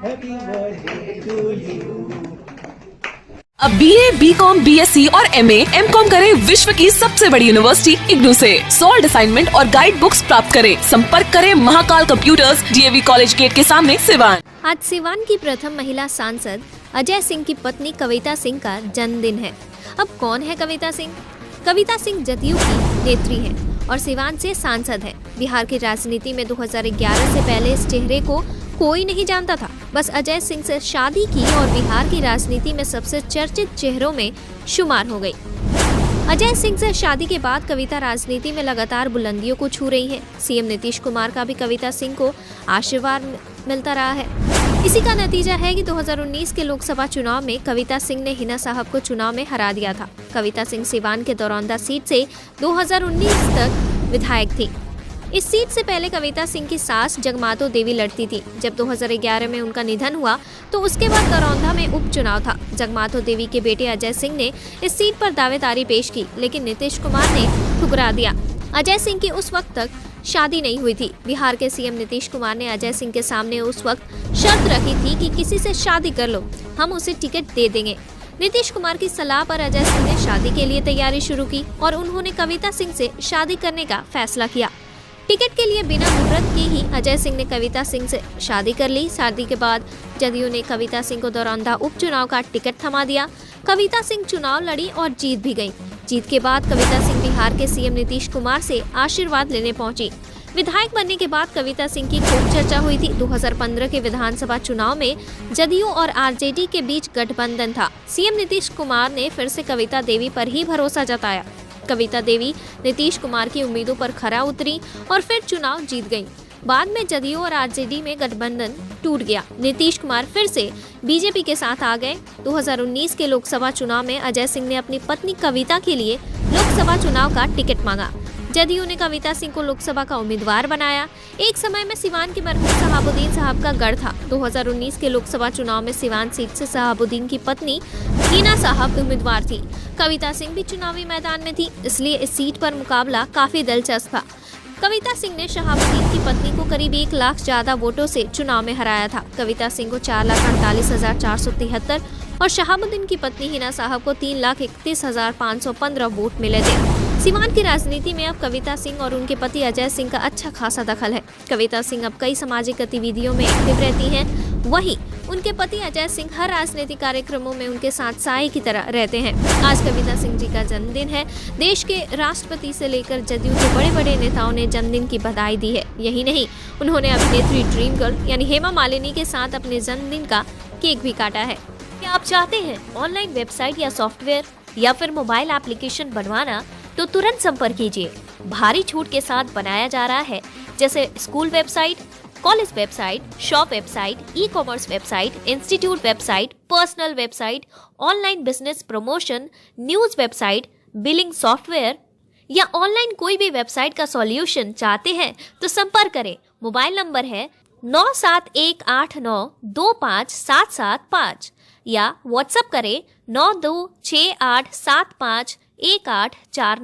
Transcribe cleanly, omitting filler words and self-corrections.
Happy birthday to you. अब BA, BCom, BSc और MA, MCom करें विश्व की सबसे बड़ी यूनिवर्सिटी इग्नू से। सॉल्ड असाइनमेंट और गाइड बुक्स प्राप्त करें। संपर्क करें Mahakal computers, DAV college gate के सामने, सिवान। आज सिवान की प्रथम महिला सांसद अजय सिंह की पत्नी कविता सिंह का जन्मदिन है। अब कौन है कविता सिंह? कविता सिंह जदयू की नेत्री हैं और सिवान से सांसद हैं। बिहार की राजनीति में 2011 से पहले इस चेहरे को कोई नहीं जानता था। बस अजय सिंह से शादी की और बिहार की राजनीति में सबसे चर्चित चेहरों में शुमार हो गई। अजय सिंह से शादी के बाद कविता राजनीति में लगातार बुलंदियों को छू रही है। सीएम नीतीश कुमार का भी कविता सिंह को आशीर्वाद मिलता रहा है। इसी का नतीजा है कि 2019 के लोकसभा चुनाव में कविता सिंह ने हिना साहब को चुनाव में हरा दिया था। कविता सिंह सिवान के दरौंदा सीट से 2019 तक विधायक थी। इस सीट से पहले कविता सिंह की सास जगमातो देवी लड़ती थी। जब 2011 में उनका निधन हुआ तो उसके बाद दरौंदा में उपचुनाव था। जगमातो देवी के बेटे अजय सिंह ने इस सीट पर दावेदारी पेश की, लेकिन नीतीश कुमार ने ठुकरा दिया। अजय सिंह की उस वक्त तक शादी नहीं हुई थी। बिहार के सीएम नीतीश कुमार ने अजय सिंह के सामने उस वक्त शर्त रखी थी कि किसी से शादी कर लो, हम उसे टिकट दे देंगे। नीतीश कुमार की सलाह पर अजय सिंह ने शादी के लिए तैयारी शुरू की और उन्होंने कविता सिंह से शादी करने का फैसला किया। टिकट के लिए बिना मुहूर्त के ही अजय सिंह ने कविता सिंह से शादी कर ली। शादी के बाद जदयू ने कविता सिंह को दरौंदा उपचुनाव का टिकट थमा दिया। कविता सिंह चुनाव लड़ी और जीत भी गई। जीत के बाद कविता सिंह बिहार के सीएम नीतीश कुमार से आशीर्वाद लेने पहुंची। विधायक बनने के बाद कविता सिंह की खूब चर्चा हुई थी। 2015 के विधानसभा चुनाव में जदयू और आरजेडी के बीच गठबंधन था। सीएम नीतीश कुमार ने फिर से कविता देवी पर ही भरोसा जताया। कविता देवी नीतीश कुमार की उम्मीदों पर खरा उतरी और फिर चुनाव जीत गईं। बाद में जदयू और आरजेडी में गठबंधन टूट गया। नीतीश कुमार फिर से बीजेपी के साथ आ गए। 2019 के लोकसभा चुनाव में अजय सिंह ने अपनी पत्नी कविता के लिए लोकसभा चुनाव का टिकट मांगा। जदयू ने कविता सिंह को लोकसभा का उम्मीदवार बनाया। एक समय में सिवान के मरहूम शहाबुद्दीन साहब का गढ़ था। 2019 के लोकसभा चुनाव में सिवान सीट से शहाबुद्दीन की पत्नी हिना साहब उम्मीदवार थी। कविता सिंह भी चुनावी मैदान में थी, इसलिए इस सीट पर मुकाबला काफी दिलचस्प था। कविता सिंह ने शहाबुद्दीन की पत्नी को करीब 1 लाख ज्यादा वोटों से चुनाव में हराया था। कविता सिंह को 4,48,473 और शहाबुद्दीन की पत्नी हिना साहब को 3,31,515 वोट मिले थे। सिवान की राजनीति में अब कविता सिंह और उनके पति अजय सिंह का अच्छा खासा दखल है। कविता सिंह अब कई सामाजिक गतिविधियों में एक्टिव रहती हैं। वहीं उनके पति अजय सिंह हर राजनीतिक कार्यक्रमों में उनके साथ साए की तरह रहते हैं। आज कविता सिंह जी का जन्मदिन है। देश के राष्ट्रपति से लेकर जदयू के बड़े बड़े नेताओं ने जन्मदिन की बधाई दी है। यही नहीं, उन्होंने अभिनेत्री ड्रीम गर्ल यानी हेमा मालिनी के साथ अपने जन्मदिन का केक भी काटा है। क्या आप चाहते हैं ऑनलाइन वेबसाइट या सॉफ्टवेयर या फिर मोबाइल एप्लीकेशन बनवाना, तो तुरंत संपर्क कीजिए। भारी छूट के साथ बनाया जा रहा है, जैसे school website, college website, shop website, e-commerce website, institute website, personal website, online business promotion, news website, billing software या ऑनलाइन कोई भी वेबसाइट का सॉल्यूशन चाहते हैं तो संपर्क करें। मोबाइल नंबर है 9718925775 या व्हाट्सएप करें 9268751849।